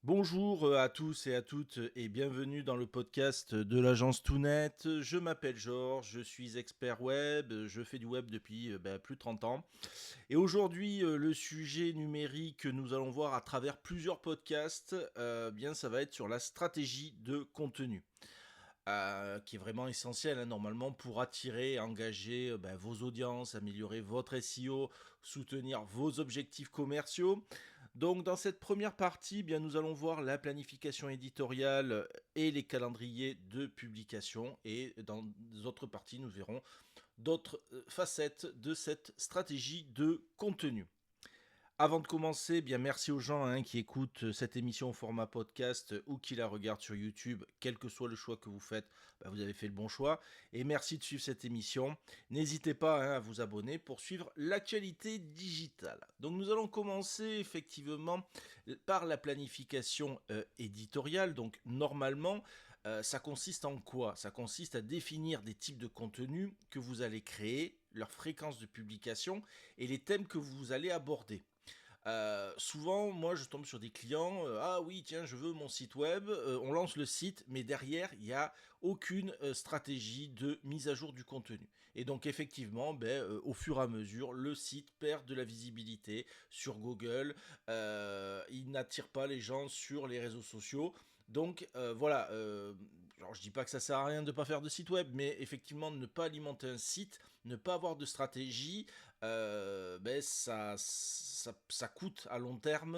Bonjour à tous et à toutes et bienvenue dans le podcast de l'agence Toonnet. Je m'appelle Georges, je suis expert web, je fais du web depuis plus de 30 ans. Et aujourd'hui, le sujet numérique que nous allons voir à travers plusieurs podcasts, ça va être sur la stratégie de contenu. Qui est vraiment essentiel normalement pour attirer, engager vos audiences, améliorer votre SEO, soutenir vos objectifs commerciaux. Donc dans cette première partie, nous allons voir la planification éditoriale et les calendriers de publication. Et dans les autres parties, nous verrons d'autres facettes de cette stratégie de contenu. Avant de commencer, merci aux gens qui écoutent cette émission au format podcast ou qui la regardent sur YouTube. Quel que soit le choix que vous faites, vous avez fait le bon choix. Et merci de suivre cette émission. N'hésitez pas à vous abonner pour suivre l'actualité digitale. Donc nous allons commencer effectivement par la planification éditoriale. Donc normalement, ça consiste en quoi? Ça consiste à définir des types de contenus que vous allez créer, leur fréquence de publication et les thèmes que vous allez aborder. Souvent, moi, je tombe sur des clients. Ah oui, tiens, je veux mon site web. On lance le site, mais derrière, il n'y a aucune stratégie de mise à jour du contenu. Et donc, effectivement, au fur et à mesure, le site perd de la visibilité sur Google. Il n'attire pas les gens sur les réseaux sociaux. Donc voilà, alors je dis pas que ça sert à rien de ne pas faire de site web, mais effectivement ne pas alimenter un site, ne pas avoir de stratégie, ça coûte à long terme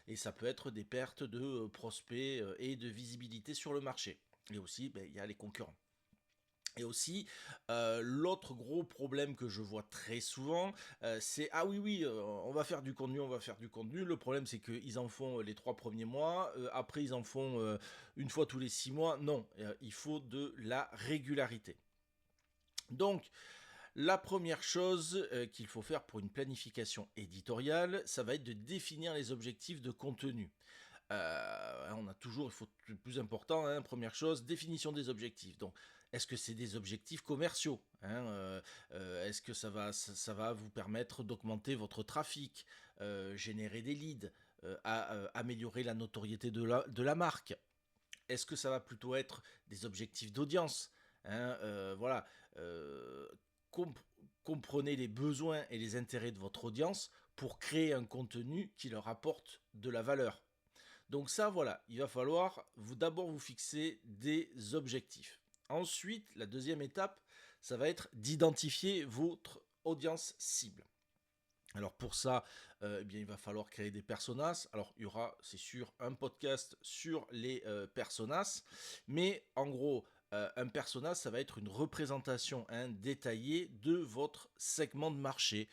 et ça peut être des pertes de prospects et de visibilité sur le marché. Et aussi, il y a les concurrents. Et aussi, l'autre gros problème que je vois très souvent, c'est ah oui, oui, on va faire du contenu, on va faire du contenu. Le problème, c'est qu'ils en font les 3 premiers mois, après, ils en font une fois tous les 6 mois. Non, il faut de la régularité. Donc, la première chose qu'il faut faire pour une planification éditoriale, ça va être de définir les objectifs de contenu. On a toujours, il faut le plus important, première chose, définition des objectifs. Donc, est-ce que c'est des objectifs commerciaux Est-ce que ça va vous permettre d'augmenter votre trafic, générer des leads, améliorer la notoriété de la marque? Est-ce que ça va plutôt être des objectifs d'audience? Voilà. Comp- Comprenez les besoins et les intérêts de votre audience pour créer un contenu qui leur apporte de la valeur. Donc ça, voilà, il va falloir d'abord vous fixer des objectifs. Ensuite, la deuxième étape, ça va être d'identifier votre audience cible. Alors pour ça, il va falloir créer des personas. Alors il y aura, c'est sûr, un podcast sur les personas, mais en gros, un persona, ça va être une représentation détaillée de votre segment de marché.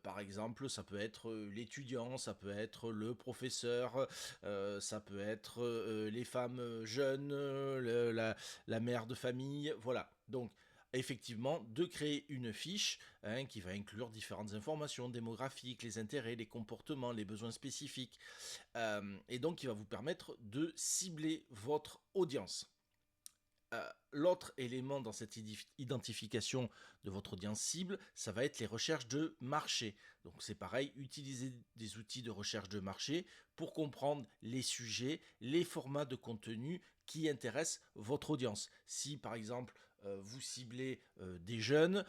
Par exemple, ça peut être l'étudiant, ça peut être le professeur, ça peut être les femmes jeunes, la mère de famille, voilà. Donc effectivement de créer une fiche qui va inclure différentes informations démographiques, les intérêts, les comportements, les besoins spécifiques, et donc qui va vous permettre de cibler votre audience. L'autre élément dans cette identification de votre audience cible, ça va être les recherches de marché. Donc c'est pareil, utiliser des outils de recherche de marché pour comprendre les sujets, les formats de contenu qui intéressent votre audience. Si par exemple vous ciblez des jeunes,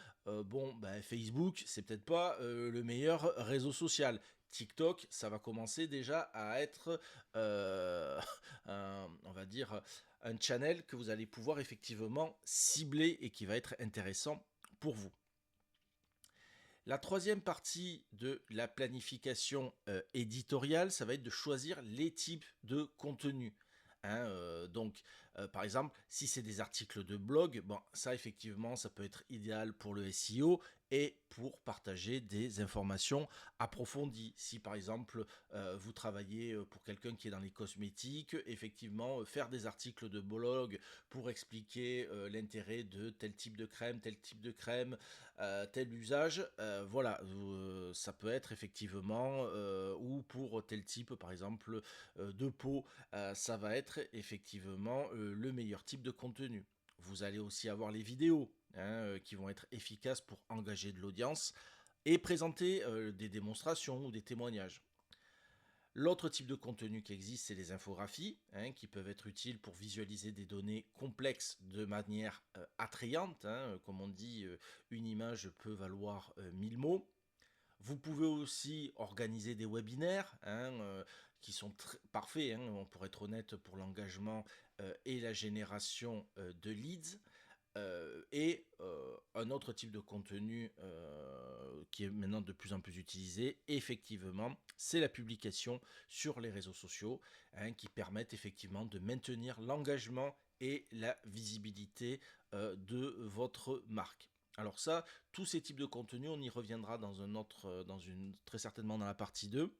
Facebook, c'est peut-être pas le meilleur réseau social. TikTok, ça va commencer déjà à être, on va dire, un channel que vous allez pouvoir effectivement cibler et qui va être intéressant pour vous. La troisième partie de la planification éditoriale, ça va être de choisir les types de contenus. Par exemple, si c'est des articles de blog, ça effectivement, ça peut être idéal pour le SEO et pour partager des informations approfondies. Si par exemple, vous travaillez pour quelqu'un qui est dans les cosmétiques, effectivement, faire des articles de blog pour expliquer l'intérêt de tel type de crème, tel usage, voilà, ça peut être effectivement, ou pour tel type, par exemple, de peau, ça va être effectivement le meilleur type de contenu. Vous allez aussi avoir les vidéos qui vont être efficaces pour engager de l'audience et présenter des démonstrations ou des témoignages. L'autre type de contenu qui existe, c'est les infographies, hein, qui peuvent être utiles pour visualiser des données complexes de manière attrayante, hein. Comme on dit, une image peut valoir 1000 mots. Vous pouvez aussi organiser des webinaires, hein, qui sont parfaits, hein, pour être honnête, pour l'engagement et la génération de leads. Un autre type de contenu qui est maintenant de plus en plus utilisé, effectivement, c'est la publication sur les réseaux sociaux, hein, qui permettent effectivement de maintenir l'engagement et la visibilité de votre marque. Alors ça, tous ces types de contenus, on y reviendra très certainement dans la partie 2.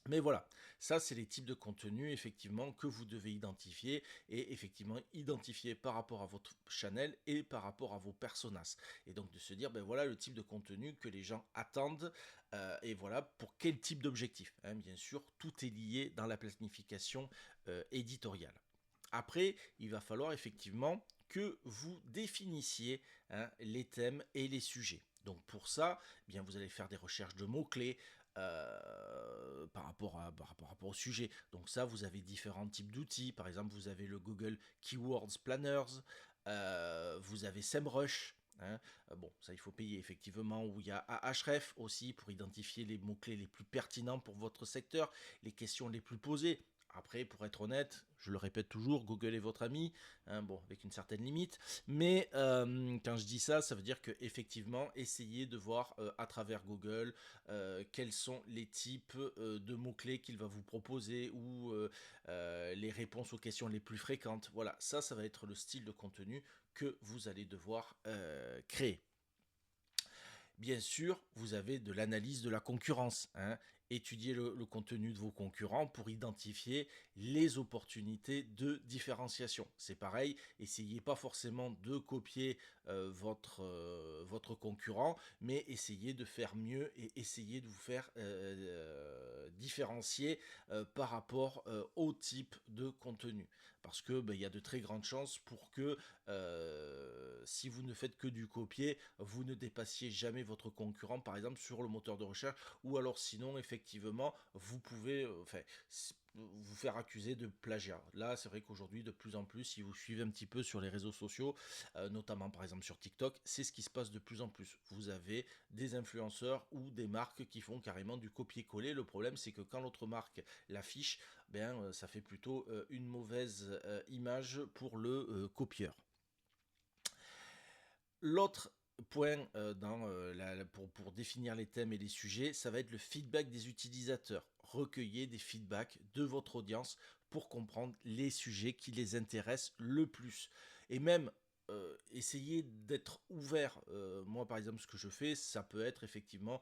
Mais voilà, ça c'est les types de contenus effectivement que vous devez identifier et effectivement identifier par rapport à votre channel et par rapport à vos personas. Et donc de se dire, ben voilà le type de contenu que les gens attendent et voilà pour quel type d'objectif, hein. Bien sûr, tout est lié dans la planification éditoriale. Après, il va falloir effectivement que vous définissiez, hein, les thèmes et les sujets. Donc pour ça, eh bien vous allez faire des recherches de mots-clés par rapport au sujet. Donc ça, vous avez différents types d'outils. Par exemple, vous avez le Google Keywords Planners, vous avez SEMrush. Hein. Bon, ça il faut payer effectivement, où il y a Ahref aussi pour identifier les mots-clés les plus pertinents pour votre secteur, les questions les plus posées. Après, pour être honnête, je le répète toujours, Google est votre ami, hein, bon, avec une certaine limite. Mais quand je dis ça, ça veut dire que effectivement, essayez de voir à travers Google quels sont les types de mots-clés qu'il va vous proposer ou les réponses aux questions les plus fréquentes. Voilà, ça va être le style de contenu que vous allez devoir créer. Bien sûr, vous avez de l'analyse de la concurrence, hein. Étudiez le contenu de vos concurrents pour identifier les opportunités de différenciation. C'est pareil, essayez pas forcément de copier votre concurrent, mais essayez de faire mieux et essayez de vous faire différencier par rapport au type de contenu. Parce que il y a de très grandes chances pour que si vous ne faites que du copier, vous ne dépassiez jamais votre concurrent, par exemple sur le moteur de recherche, ou alors sinon effectivement vous pouvez vous faire accuser de plagiat. Là, c'est vrai qu'aujourd'hui, de plus en plus, si vous suivez un petit peu sur les réseaux sociaux, notamment par exemple sur TikTok, c'est ce qui se passe de plus en plus. Vous avez des influenceurs ou des marques qui font carrément du copier-coller. Le problème, c'est que quand l'autre marque l'affiche, ça fait plutôt une mauvaise image pour le copieur. L'autre point pour définir les thèmes et les sujets, ça va être le feedback des utilisateurs. Recueillez des feedbacks de votre audience pour comprendre les sujets qui les intéressent le plus. Et même essayez d'être ouvert. Moi, par exemple, ce que je fais, ça peut être effectivement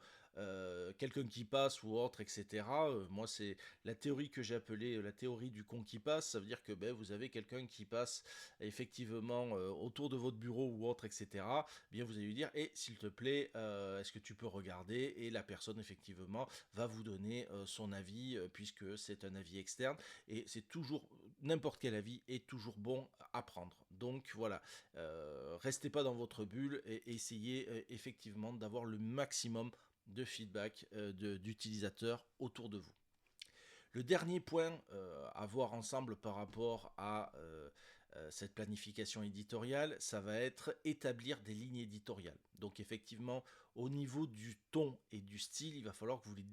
quelqu'un qui passe ou autre, etc. Moi, c'est la théorie que j'ai appelée la théorie du con qui passe. Ça veut dire que vous avez quelqu'un qui passe effectivement autour de votre bureau ou autre, etc. Bien, vous allez lui dire, s'il te plaît, est-ce que tu peux regarder? Et la personne, effectivement, va vous donner son avis, puisque c'est un avis externe. Et c'est toujours, n'importe quel avis est toujours bon à prendre. Donc voilà, restez pas dans votre bulle et essayez effectivement d'avoir le maximum de feedback d'utilisateurs autour de vous. Le dernier point à voir ensemble par rapport à cette planification éditoriale, ça va être établir des lignes éditoriales. Donc effectivement, au niveau du ton et du style, il va falloir que vous les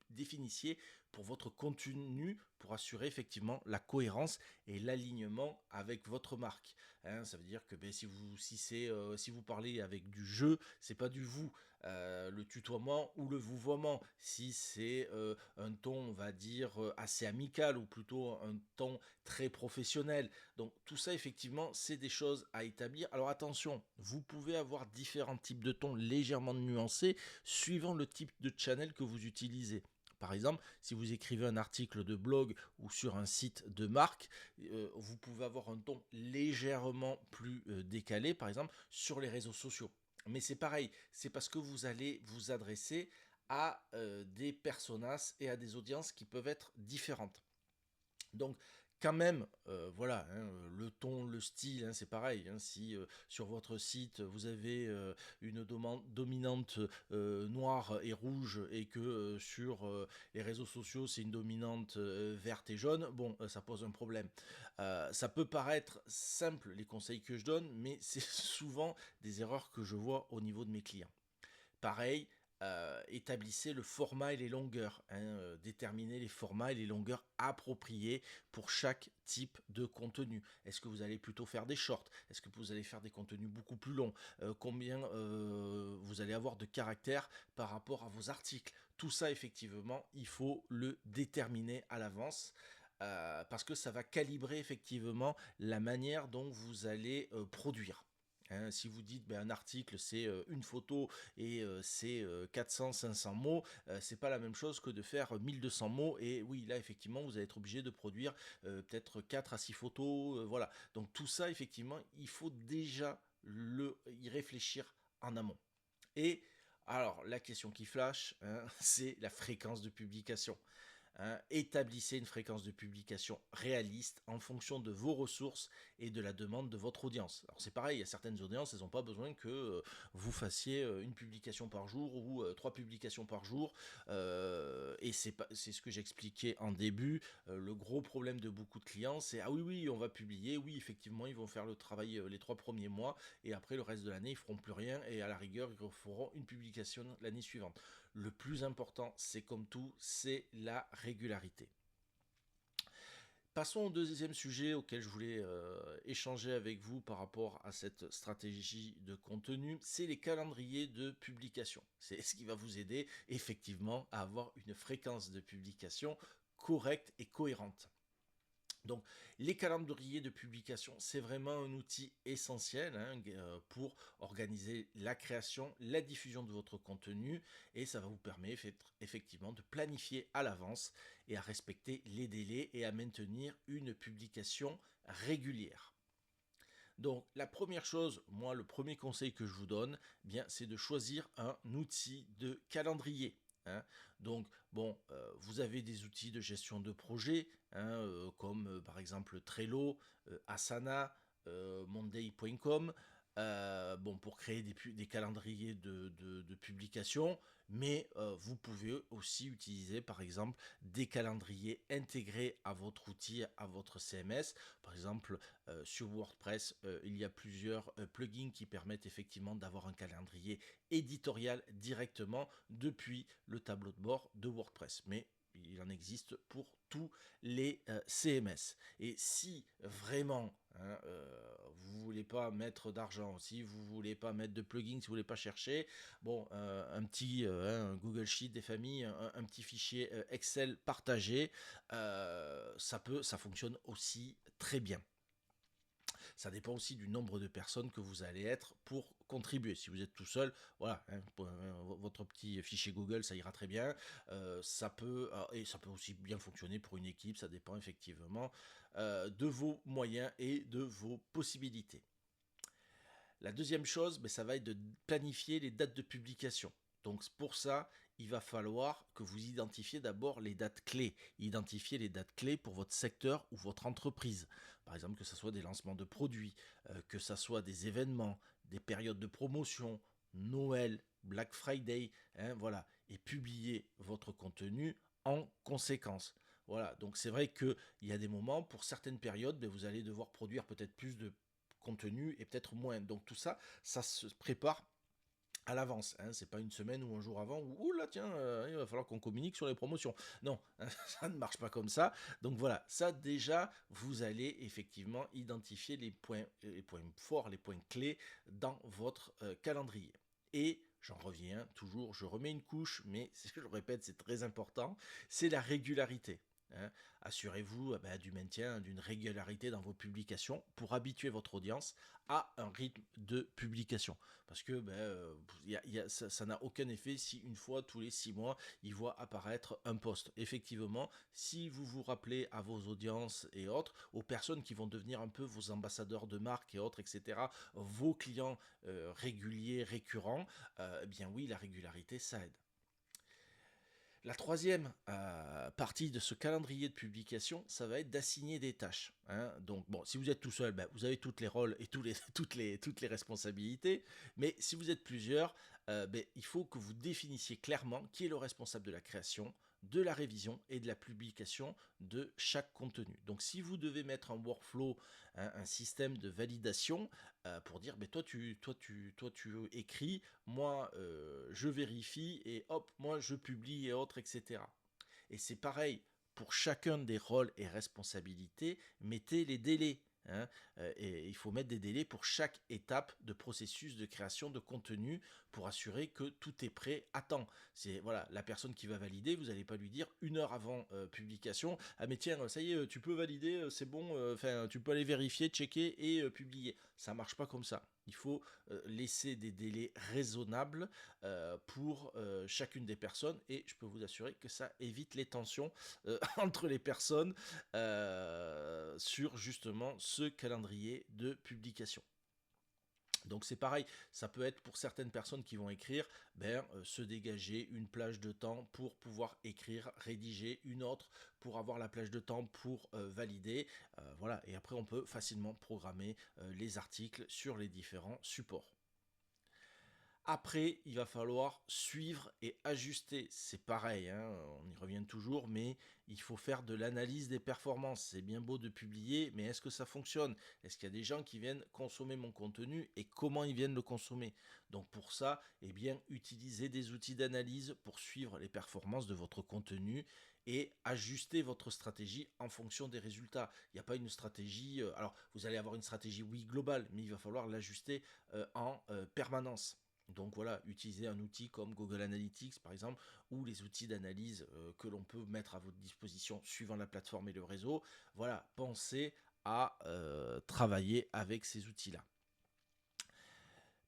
définissiez pour votre contenu, pour assurer effectivement la cohérence et l'alignement avec votre marque. Hein, ça veut dire que si vous parlez avec du je, c'est pas du vous. Le tutoiement ou le vouvoiement, si c'est un ton, on va dire, assez amical ou plutôt un ton très professionnel. Donc tout ça, effectivement, c'est des choses à établir. Alors attention, vous pouvez avoir différents types de tons légèrement nuancés suivant le type de channel que vous utilisez. Par exemple, si vous écrivez un article de blog ou sur un site de marque, vous pouvez avoir un ton légèrement plus décalé, par exemple, sur les réseaux sociaux. Mais c'est pareil, c'est parce que vous allez vous adresser à des personas et à des audiences qui peuvent être différentes. Donc, quand même, voilà, hein, le ton, le style, hein, c'est pareil, hein, si sur votre site vous avez une dominante noire et rouge et que sur les réseaux sociaux c'est une dominante verte et jaune, bon, ça pose un problème. Ça peut paraître simple les conseils que je donne, mais c'est souvent des erreurs que je vois au niveau de mes clients. Pareil, établissez le format et les longueurs, hein, déterminez les formats et les longueurs appropriées pour chaque type de contenu. Est-ce que vous allez plutôt faire des shorts? Est-ce que vous allez faire des contenus beaucoup plus longs? Combien vous allez avoir de caractères par rapport à vos articles? Tout ça, effectivement, il faut le déterminer à l'avance. Parce que ça va calibrer effectivement la manière dont vous allez produire. Hein, si vous dites ben, un article c'est une photo et c'est 400-500 mots, c'est pas la même chose que de faire 1200 mots et oui là effectivement vous allez être obligé de produire peut-être 4 à 6 photos, voilà. Donc tout ça effectivement il faut déjà y réfléchir en amont. Et alors la question qui flash, hein, c'est la fréquence de publication. Hein, établissez une fréquence de publication réaliste en fonction de vos ressources et de la demande de votre audience. Alors c'est pareil, il y a certaines audiences, elles n'ont pas besoin que vous fassiez une publication par jour ou trois publications par jour. Et c'est ce que j'expliquais en début. Le gros problème de beaucoup de clients, c'est ah oui oui, on va publier, oui effectivement ils vont faire le travail les 3 premiers mois et après le reste de l'année ils feront plus rien et à la rigueur ils feront une publication l'année suivante. Le plus important, c'est comme tout, c'est la régularité. Passons au deuxième sujet auquel je voulais échanger avec vous par rapport à cette stratégie de contenu, c'est les calendriers de publication. C'est ce qui va vous aider effectivement à avoir une fréquence de publication correcte et cohérente. Donc, les calendriers de publication, c'est vraiment un outil essentiel hein, pour organiser la création, la diffusion de votre contenu et ça va vous permettre effectivement de planifier à l'avance et à respecter les délais et à maintenir une publication régulière. Donc la première chose, moi le premier conseil que je vous donne, eh bien c'est de choisir un outil de calendrier. Hein. Donc bon, vous avez des outils de gestion de projet, hein, comme par exemple Trello, Asana, Monday.com, bon, pour créer des calendriers de publication, mais vous pouvez aussi utiliser par exemple des calendriers intégrés à votre outil, à votre CMS. Par exemple, sur WordPress, il y a plusieurs plugins qui permettent effectivement d'avoir un calendrier éditorial directement depuis le tableau de bord de WordPress. Mais il en existe pour tous les CMS. Et si vraiment hein, vous voulez pas mettre d'argent, si vous voulez pas mettre de plugins, si vous voulez pas chercher, bon, un petit un Google Sheet des familles, un petit fichier Excel partagé, ça fonctionne aussi très bien. Ça dépend aussi du nombre de personnes que vous allez être pour contribuer. Si vous êtes tout seul, voilà, hein, votre petit fichier Google, ça ira très bien. Et ça peut aussi bien fonctionner pour une équipe. Ça dépend effectivement de vos moyens et de vos possibilités. La deuxième chose, ben, ça va être de planifier les dates de publication. Donc pour ça, il va falloir que vous identifiez d'abord les dates clés. Identifiez les dates clés pour votre secteur ou votre entreprise. Par exemple, que ce soit des lancements de produits, que ce soit des événements, des périodes de promotion, Noël, Black Friday, hein, voilà. Et publiez votre contenu en conséquence. Voilà, donc c'est vrai qu'il y a des moments, pour certaines périodes, ben, vous allez devoir produire peut-être plus de contenu et peut-être moins. Donc tout ça, ça se prépare à l'avance, hein, c'est pas une semaine ou un jour avant où oh là tiens il va falloir qu'on communique sur les promotions. Non, hein, ça ne marche pas comme ça. Donc voilà, ça déjà vous allez effectivement identifier les points forts, les points clés dans votre calendrier. Et j'en reviens toujours, je remets une couche, mais je le répète, c'est très important, c'est la régularité. Hein. Assurez-vous du maintien d'une régularité dans vos publications pour habituer votre audience à un rythme de publication. Parce que ça n'a aucun effet si une fois tous les 6 mois, il voit apparaître un post. Effectivement, si vous vous rappelez à vos audiences et autres, aux personnes qui vont devenir un peu vos ambassadeurs de marque et autres, etc., vos clients réguliers, récurrents, eh bien oui, la régularité, ça aide. La troisième partie de ce calendrier de publication, ça va être d'assigner des tâches, hein. Donc, bon, si vous êtes tout seul, ben, vous avez tous les rôles et toutes les responsabilités. Mais si vous êtes plusieurs, ben, il faut que vous définissiez clairement qui est le responsable de la création, de la révision et de la publication de chaque contenu. Donc, si vous devez mettre un workflow, hein, un système de validation pour dire, ben, toi, tu écris, moi, je vérifie et hop, moi, je publie et autres, etc. Et c'est pareil, pour chacun des rôles et responsabilités, mettez les délais, hein. Et il faut mettre des délais pour chaque étape de processus de création de contenu pour assurer que tout est prêt à temps. C'est voilà, la personne qui va valider, vous n'allez pas lui dire 1 heure avant publication, ah mais tiens, ça y est, tu peux valider, c'est bon, enfin tu peux aller vérifier, checker et publier. Ça marche pas comme ça. Il faut laisser des délais raisonnables pour chacune des personnes et je peux vous assurer que ça évite les tensions entre les personnes sur justement ce calendrier de publication. Donc c'est pareil, ça peut être pour certaines personnes qui vont écrire, se dégager une plage de temps pour pouvoir écrire, rédiger, une autre pour avoir la plage de temps pour valider. Voilà, et après on peut facilement programmer les articles sur les différents supports. Après, il va falloir suivre et ajuster. C'est pareil, hein, on y revient toujours, mais il faut faire de l'analyse des performances. C'est bien beau de publier, mais est-ce que ça fonctionne? Est-ce qu'il y a des gens qui viennent consommer mon contenu et comment ils viennent le consommer? Donc pour ça, eh bien, utilisez des outils d'analyse pour suivre les performances de votre contenu et ajuster votre stratégie en fonction des résultats. Il n'y a pas une stratégie... alors, vous allez avoir une stratégie, oui, globale, mais il va falloir l'ajuster en permanence. Donc voilà, utiliser un outil comme Google Analytics par exemple, ou les outils d'analyse que l'on peut mettre à votre disposition suivant la plateforme et le réseau. Voilà, pensez à travailler avec ces outils-là.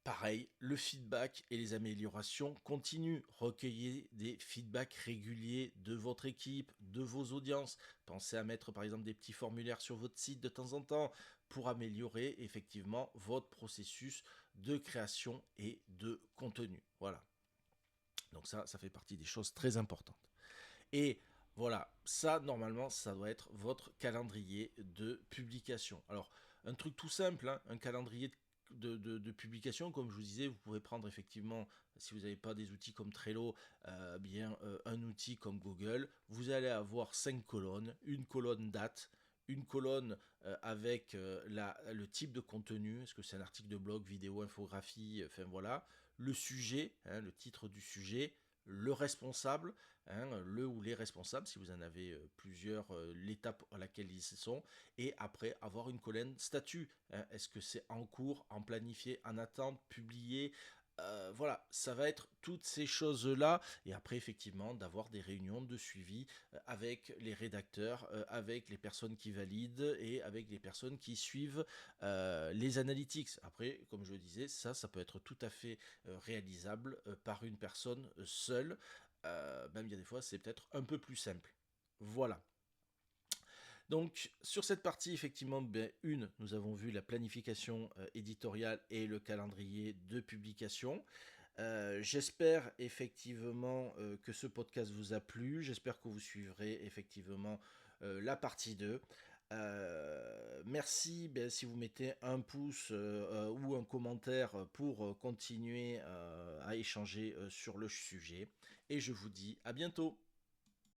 Pareil, le feedback et les améliorations continuent. Recueillez des feedbacks réguliers de votre équipe, de vos audiences. Pensez à mettre par exemple des petits formulaires sur votre site de temps en temps pour améliorer effectivement votre processus de création et de contenu. Voilà. Donc ça fait partie des choses très importantes. Et voilà, ça normalement, ça doit être votre calendrier de publication. Alors, un truc tout simple, hein, un calendrier de publication, comme je vous disais, vous pouvez prendre effectivement, si vous n'avez pas des outils comme Trello, un outil comme Google. Vous allez avoir 5 colonnes, une colonne date, une colonne avec le type de contenu, est-ce que c'est un article de blog, vidéo, infographie, enfin voilà, le sujet, hein, le titre du sujet, le responsable, hein, le ou les responsables, si vous en avez plusieurs, l'étape à laquelle ils sont, et après avoir une colonne statut, hein. Est-ce que c'est en cours, en planifié, en attente, publié? Voilà, ça va être toutes ces choses-là, et après effectivement d'avoir des réunions de suivi avec les rédacteurs, avec les personnes qui valident et avec les personnes qui suivent les analytics. Après, comme je le disais, ça peut être tout à fait réalisable par une personne seule. Même il y a des fois, c'est peut-être un peu plus simple. Voilà. Donc sur cette partie, effectivement, nous avons vu la planification éditoriale et le calendrier de publication. J'espère effectivement que ce podcast vous a plu. J'espère que vous suivrez effectivement la partie 2. Merci si vous mettez un pouce ou un commentaire pour continuer à échanger sur le sujet. Et je vous dis à bientôt.